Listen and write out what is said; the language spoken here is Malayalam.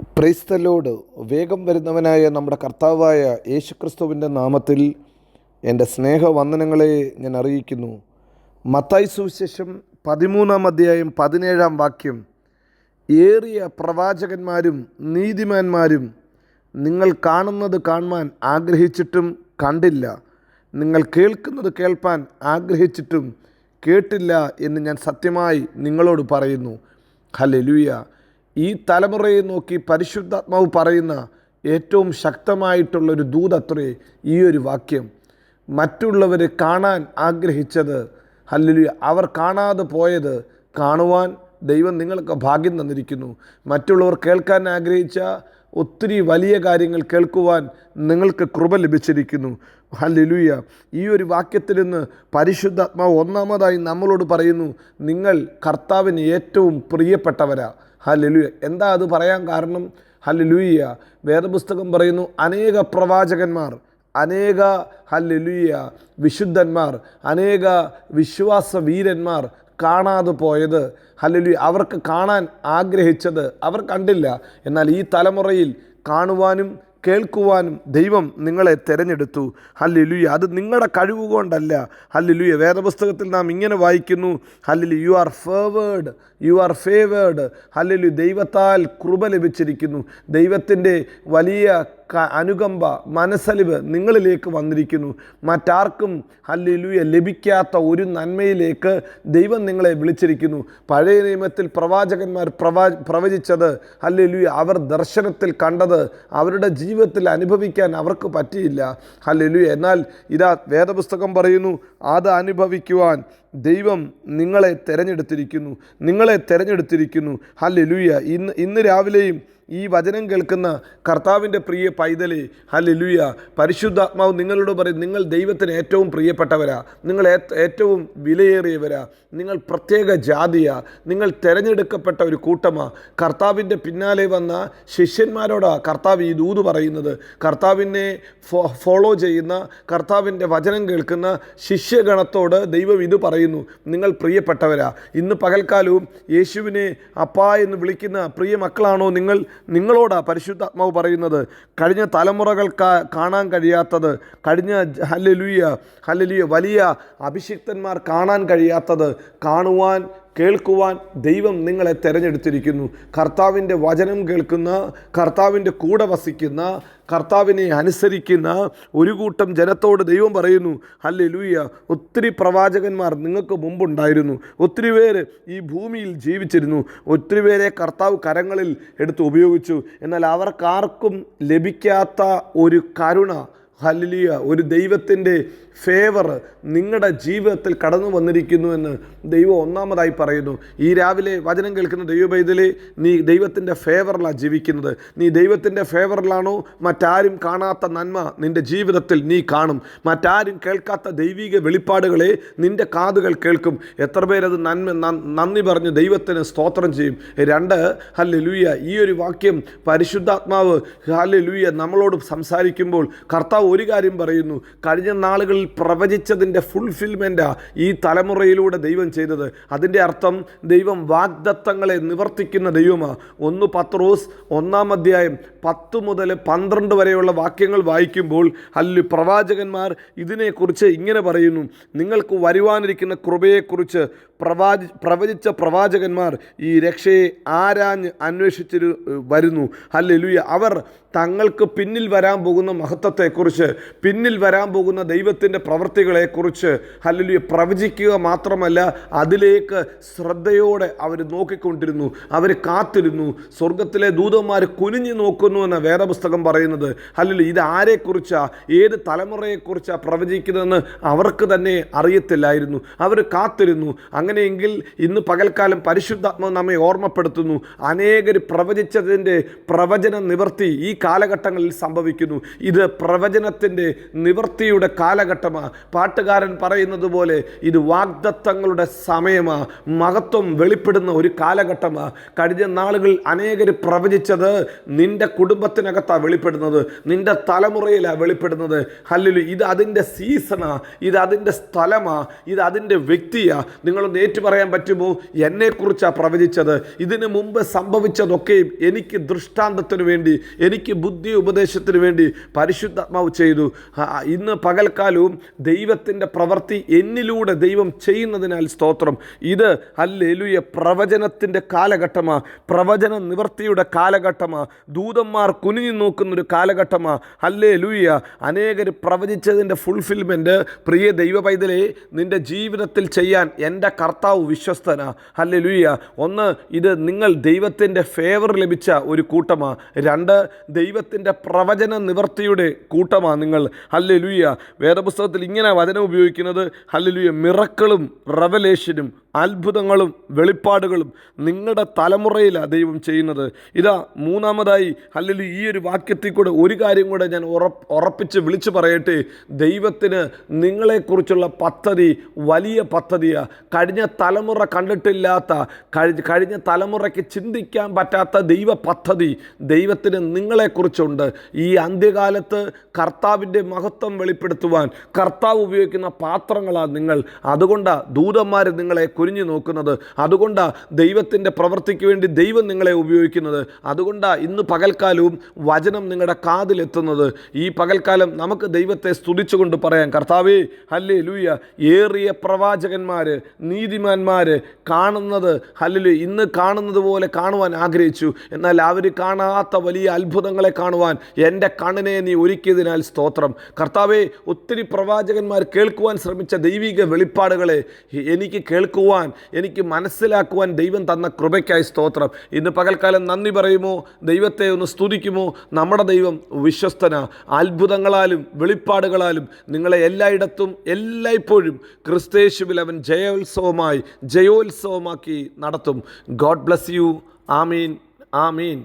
Praise the Lord. വേഗം വരുന്നവനായ നമ്മുടെ കർത്താവായ യേശുക്രിസ്തുവിൻ്റെ നാമത്തിൽ എൻ്റെ സ്നേഹവന്ദനങ്ങളെ ഞാൻ അറിയിക്കുന്നു. മത്തായി സുവിശേഷം 13-ാം അധ്യായം 17-ാം വാക്യം, ഏറിയ പ്രവാചകന്മാരും നീതിമാന്മാരും നിങ്ങൾ കാണുന്നത് കാണുവാൻ ആഗ്രഹിച്ചിട്ടും കണ്ടില്ല, നിങ്ങൾ കേൾക്കുന്നത് കേൾപ്പാൻ ആഗ്രഹിച്ചിട്ടും കേട്ടില്ല എന്ന് ഞാൻ സത്യമായി നിങ്ങളോട് പറയുന്നു. ഹല്ലേലൂയ. ഈ തലമുറയെ നോക്കി പരിശുദ്ധാത്മാവ് പറയുന്ന ഏറ്റവും ശക്തമായിട്ടുള്ളൊരു ദൂതത്രേ ഈ ഒരു വാക്യം. മറ്റുള്ളവർ കാണാൻ ആഗ്രഹിച്ചത്, ഹല്ലേലൂയ, അവർ കാണാതെ പോയത് കാണുവാൻ ദൈവം നിങ്ങൾക്ക് ഭാഗ്യം തന്നിരിക്കുന്നു. മറ്റുള്ളവർ കേൾക്കാൻ ആഗ്രഹിച്ച ഒത്തിരി വലിയ കാര്യങ്ങൾ കേൾക്കുവാൻ നിങ്ങൾക്ക് കൃപ ലഭിച്ചിരിക്കുന്നു. ഹല്ലേലൂയ. ഈ ഒരു വാക്യത്തിൽ നിന്ന് പരിശുദ്ധാത്മാവ് ഒന്നാമതായി നമ്മളോട് പറയുന്നു, നിങ്ങൾ കർത്താവിന് ഏറ്റവും പ്രിയപ്പെട്ടവരാ. ഹല്ലേലൂയ. എന്താ അത് പറയാൻ കാരണം? ഹല്ലേലൂയ. വേദപുസ്തകം പറയുന്നു, അനേക പ്രവാചകന്മാർ, അനേക ഹല്ലേലൂയ വിശുദ്ധന്മാർ, അനേക വിശ്വാസ വീരന്മാർ കാണാതെ പോയത്, ഹല്ലേലൂയ, അവർക്ക് കാണാൻ ആഗ്രഹിച്ചത് അവർ കണ്ടില്ല. എന്നാൽ ഈ തലമുറയിൽ കാണുവാനും കേൾക്കുവാനും ദൈവം നിങ്ങളെ തിരഞ്ഞെടുത്തു. ഹല്ലേലൂയ. അത് നിങ്ങളുടെ കഴിവ് കൊണ്ടല്ല. ഹല്ലേലൂയ. വേദപുസ്തകത്തിൽ നാം ഇങ്ങനെ വായിക്കുന്നു, hallelujah, you are favoured, you are favoured. Hallelujah. ദൈവത്താൽ കൃപ ലഭിച്ചിരിക്കുന്നു. ദൈവത്തിൻ്റെ വലിയ അനുകമ്പ, മനസ്സലിവ് നിങ്ങളിലേക്ക് വന്നിരിക്കുന്നു. മറ്റാർക്കും ഹല്ലേലൂയ ലഭിക്കാത്ത ഒരു നന്മയിലേക്ക് ദൈവം നിങ്ങളെ വിളിച്ചിരിക്കുന്നു. പഴയ നിയമത്തിൽ പ്രവാചകന്മാർ പ്രവചിച്ചത്, ഹല്ലേലൂയ, അവർ ദർശനത്തിൽ കണ്ടത് അവരുടെ ജീവിതത്തിൽ അനുഭവിക്കാൻ അവർക്ക് പറ്റിയില്ല. ഹല്ലേലൂയ. എന്നാൽ ഇതാ വേദപുസ്തകം പറയുന്നു, അത് അനുഭവിക്കുവാൻ ദൈവം നിങ്ങളെ തിരഞ്ഞെടുത്തിരിക്കുന്നു, നിങ്ങളെ തിരഞ്ഞെടുത്തിരിക്കുന്നു. ഹല്ലേലൂയ. ഇന്ന് രാവിലെയും ഈ വചനം കേൾക്കുന്ന കർത്താവിൻ്റെ പ്രിയ പൈതലേ, ഹല്ലേലൂയ, പരിശുദ്ധാത്മാവ് നിങ്ങളോട് പറയും, നിങ്ങൾ ദൈവത്തിന് ഏറ്റവും പ്രിയപ്പെട്ടവരാ, നിങ്ങൾ ഏറ്റവും വിലയേറിയവരാ, നിങ്ങൾ പ്രത്യേക ജാതിയാ, നിങ്ങൾ തിരഞ്ഞെടുക്കപ്പെട്ട ഒരു കൂട്ടമാ. കർത്താവിൻ്റെ പിന്നാലെ വന്ന ശിഷ്യന്മാരോടാണ് കർത്താവ് ഈ ദൂത് പറയുന്നത്. കർത്താവിനെ ഫോളോ ചെയ്യുന്ന, കർത്താവിൻ്റെ വചനം കേൾക്കുന്ന ശിഷ്യഗണത്തോട് ദൈവം ഇത് പറയുന്നു, നിങ്ങൾ പ്രിയപ്പെട്ടവരാ. ഇന്ന് പകൽക്കാലവും യേശുവിനെ അപ്പാ എന്ന് വിളിക്കുന്ന പ്രിയ മക്കളാണോ നിങ്ങൾ? നിങ്ങളോടാ പരിശുദ്ധാത്മാവ് പറയുന്നത്. കഴിഞ്ഞ തലമുറകൾ കാണാൻ കഴിയാത്തത്, കഴിഞ്ഞ ഹല്ലേലൂയ ഹല്ലേലൂയ വലിയ അഭിഷിക്തന്മാർ കാണാൻ കഴിയാത്തത് കാണുവാൻ, കേൾക്കുവാൻ ദൈവം നിങ്ങളെ തിരഞ്ഞെടുത്തിരിക്കുന്നു. കർത്താവിൻ്റെ വചനം കേൾക്കുന്ന, കർത്താവിൻ്റെ കൂടെ വസിക്കുന്ന, കർത്താവിനെ അനുസരിക്കുന്ന ഒരു കൂട്ടം ജനത്തോട് ദൈവം പറയുന്നു, ഹല്ലേലൂയ, ഒത്തിരി പ്രവാചകന്മാർ നിങ്ങൾക്ക് മുമ്പുണ്ടായിരുന്നു, ഒത്തിരി പേര് ഈ ഭൂമിയിൽ ജീവിച്ചിരുന്നു, ഒത്തിരി പേരെ കർത്താവ് കരങ്ങളിൽ എടുത്ത് ഉപയോഗിച്ചു. എന്നാൽ അവർക്കാർക്കും ലഭിക്കാത്ത ഒരു കരുണ, ഹല്ലേലൂയ, ഒരു ദൈവത്തിൻ്റെ ഫേവർ നിങ്ങളുടെ ജീവിതത്തിൽ കടന്നു വന്നിരിക്കുന്നുവെന്ന് ദൈവം ഒന്നാമതായി പറയുന്നു. ഈ രാവിലെ വചനം കേൾക്കുന്ന ദൈവ പൈതലേ, നീ ദൈവത്തിൻ്റെ ഫേവറിലാണ് ജീവിക്കുന്നത്. നീ ദൈവത്തിൻ്റെ ഫേവറിലാണോ? മറ്റാരും കാണാത്ത നന്മ നിൻ്റെ ജീവിതത്തിൽ നീ കാണും. മറ്റാരും കേൾക്കാത്ത ദൈവിക വെളിപ്പാടുകളെ നിൻ്റെ കാതുകൾ കേൾക്കും. എത്ര പേരത് നന്ദി പറഞ്ഞ് ദൈവത്തിന് സ്തോത്രം ചെയ്യും. 2, ഹല്ലേലൂയ, ഈ ഒരു വാക്യം പരിശുദ്ധാത്മാവ് ഹല്ലേലൂയ നമ്മളോട് സംസാരിക്കുമ്പോൾ കർത്താവ് ഒരു കാര്യം പറയുന്നു, കഴിഞ്ഞ നാളുകളിൽ പ്രവചിച്ചതിൻ്റെ ഫുൾഫിൽമെൻറ്റാ ഈ തലമുറയിലൂടെ ദൈവം ചെയ്തത്. അതിൻ്റെ അർത്ഥം ദൈവം വാഗ്ദത്തങ്ങളെ നിവർത്തിക്കുന്ന ദൈവമാണ്. 1 പത്രോസ് 1-ാം അധ്യായം 10 മുതൽ 12 വരെയുള്ള വാക്യങ്ങൾ വായിക്കുമ്പോൾ ഹല്ലേലൂയ, പ്രവാചകന്മാർ ഇതിനെക്കുറിച്ച് ഇങ്ങനെ പറയുന്നു, നിങ്ങൾക്ക് വരുവാനിരിക്കുന്ന കൃപയെക്കുറിച്ച് പ്രവചിച്ച പ്രവാചകന്മാർ ഈ രക്ഷയെ ആരാഞ്ഞ് അന്വേഷിച്ച് വരുന്നു. ഹല്ലേലൂയ. അവർ തങ്ങൾക്ക് പിന്നിൽ വരാൻ പോകുന്ന മഹത്വത്തെക്കുറിച്ച്, പിന്നിൽ വരാൻ പോകുന്ന ദൈവത്തിൻ്റെ പ്രവൃത്തികളെക്കുറിച്ച് ഹല്ലേലൂയ പ്രവചിക്കുക മാത്രമല്ല, അതിലേക്ക് ശ്രദ്ധയോടെ അവർ നോക്കിക്കൊണ്ടിരുന്നു, അവർ കാത്തിരുന്നു. സ്വർഗത്തിലെ ദൂതന്മാർ കുനിഞ്ഞു നോക്കുന്നു എന്ന വേദപുസ്തകം പറയുന്നത്. ഹല്ലേലൂയ. ഇത് ആരെക്കുറിച്ചാണ്, ഏത് തലമുറയെക്കുറിച്ചാണ് പ്രവചിക്കുന്നതെന്ന് അവർക്ക് തന്നെ അറിയത്തില്ലായിരുന്നു. അവർ കാത്തിരുന്നു. അങ്ങനെയെങ്കിൽ ഇന്ന് പകൽക്കാലം പരിശുദ്ധാത്മാവ് നമ്മെ ഓർമ്മപ്പെടുത്തുന്നു, അനേകർ പ്രവചിച്ചതിൻ്റെ പ്രവചന നിവർത്തി ഈ കാലഘട്ടങ്ങളിൽ സംഭവിക്കുന്നു. ഇത് പ്രവചനത്തിൻ്റെ നിവർത്തിയുടെ കാലഘട്ടമാണ്. പാട്ടുകാരൻ പറയുന്നത് പോലെ ഇത് വാഗ്ദത്തങ്ങളുടെ സമയമാണ്, മഹത്വം വെളിപ്പെടുന്ന ഒരു കാലഘട്ടമാണ്. കഴിഞ്ഞ നാളുകളിൽ അനേകർ പ്രവചിച്ചത് നിൻ്റെ കുടുംബത്തിനകത്താണ് വെളിപ്പെടുന്നത്, നിൻ്റെ തലമുറയിലാണ് വെളിപ്പെടുന്നത്. ഹല്ലേലൂയ. ഇത് അതിൻ്റെ സീസണാണ്, ഇത് അതിൻ്റെ സ്ഥലമാണ്, ഇത് അതിൻ്റെ വ്യക്തിയാണ്. നിങ്ങളൊന്ന് ഒന്ന് ഏറ്റു പറയാൻ പറ്റുമോ? എന്നെക്കുറിച്ചാണ് പ്രവചിച്ചത്. ഇതിനു മുമ്പ് സംഭവിച്ചതൊക്കെയും എനിക്ക് ദൃഷ്ടാന്തത്തിന് വേണ്ടി, എനിക്ക് ബുദ്ധി ഉപദേശത്തിന് വേണ്ടി പരിശുദ്ധാത്മാവ് ചെയ്തു. ഇന്ന് പകൽക്കാലവും ദൈവത്തിൻ്റെ പ്രവൃത്തി എന്നിലൂടെ ദൈവം ചെയ്യുന്നതിനാൽ സ്തോത്രം. ഇത് ഹല്ലേലൂയ പ്രവചനത്തിൻ്റെ കാലഘട്ടമാണ്, പ്രവചന നിവൃത്തിയുടെ കാലഘട്ടമാണ്, ദൂതന്മാർ കുനിഞ്ഞു നോക്കുന്നൊരു കാലഘട്ടമാണ്. ഹല്ലേലൂയ അനേകർ പ്രവചിച്ചതിൻ്റെ ഫുൾഫിൽമെൻറ്റ് പ്രിയ ദൈവ പൈതലേ നിൻ്റെ ജീവിതത്തിൽ ചെയ്യാൻ എൻ്റെ കർത്താവ് വിശ്വസ്തനാ. ഹല്ലേലൂയ. ഒന്ന്, ഇത് നിങ്ങൾ ദൈവത്തിൻ്റെ ഫേവർ ലഭിച്ച ഒരു കൂട്ടമാണ്. രണ്ട്, ദൈവത്തിൻ്റെ പ്രവചന നിവൃത്തിയുടെ കൂട്ടമാണ് നിങ്ങൾ. ഹല്ലേലൂയ. വേദപുസ്തകത്തിൽ ഇങ്ങനെ വചനം ഉപയോഗിക്കുന്നത് ഹല്ലേലൂയ മിറക്കിളും റെവലേഷനും അത്ഭുതങ്ങളും വെളിപ്പാടുകളും നിങ്ങളുടെ തലമുറയിലാണ് ദൈവം ചെയ്യുന്നത്. ഇതാ മൂന്നാമതായി ഹല്ലേലൂയ ഈ ഒരു വാക്യത്തിൽ കൂടെ ഒരു കാര്യം കൂടെ ഞാൻ ഉറപ്പിച്ച് വിളിച്ചു പറയട്ടെ. ദൈവത്തിന് നിങ്ങളെക്കുറിച്ചുള്ള പദ്ധതി വലിയ പദ്ധതിയാണ്. കഴിഞ്ഞ തലമുറ കണ്ടിട്ടില്ലാത്ത, കഴിഞ്ഞ തലമുറയ്ക്ക് ചിന്തിക്കാൻ പറ്റാത്ത ദൈവ പദ്ധതി ദൈവത്തിന് നിങ്ങളെക്കുറിച്ചുണ്ട്. ഈ അന്ത്യകാലത്ത് കർത്താവിൻ്റെ മഹത്വം വെളിപ്പെടുത്തുവാൻ കർത്താവ് ഉപയോഗിക്കുന്ന പാത്രങ്ങളാണ് നിങ്ങൾ. അതുകൊണ്ടാണ് ദൂതന്മാർ നിങ്ങളെ കുനിഞ്ഞു നോക്കുന്നത്. അതുകൊണ്ടാണ് ദൈവത്തിൻ്റെ പ്രവൃത്തിക്ക് വേണ്ടി ദൈവം നിങ്ങളെ ഉപയോഗിക്കുന്നത്. അതുകൊണ്ടാണ് ഇന്ന് പകൽക്കാലവും വചനം നിങ്ങളുടെ കാതിലെത്തുന്നത്. ഈ പകൽക്കാലം നമുക്ക് ദൈവത്തെ സ്തുതിച്ചുകൊണ്ട് പറയാം, കർത്താവേ ഹല്ലേലൂയ. ഏറിയ പ്രവാചകന്മാർ, നീതിമാന്മാർ കാണുന്നത് ഹല്ലേലൂയ ഇന്ന് കാണുന്നത് പോലെ കാണുവാൻ ആഗ്രഹിച്ചു. എന്നാൽ അവർ കാണാത്ത വലിയ അത്ഭുതങ്ങളെ കാണുവാൻ എൻ്റെ കണ്ണിനെ നീ ഒരുക്കിയതിനാൽ സ്തോത്രം. കർത്താവേ, ഒത്തിരി പ്രവാചകന്മാർ കേൾക്കുവാൻ ശ്രമിച്ച ദൈവിക വെളിപ്പാടുകളെ എനിക്ക് കേൾക്കുവാൻ, എനിക്ക് മനസ്സിലാക്കുവാൻ ദൈവം തന്ന കൃപയ്ക്കായി സ്തോത്രം. ഇന്ന് പകൽക്കാലം നന്ദി പറയുമോ? ദൈവത്തെ ഒന്ന് സ്തുതിക്കുമോ? നമ്മുടെ ദൈവം വിശ്വസ്തനാ. അത്ഭുതങ്ങളാലും വെളിപ്പാടുകളാലും നിങ്ങളെ എല്ലായിടത്തും എല്ലായ്പ്പോഴും ക്രിസ്തയേശുവിൽ അവൻ ജയോത്സവമാക്കി നടത്തും. God bless you. Amin, Amin.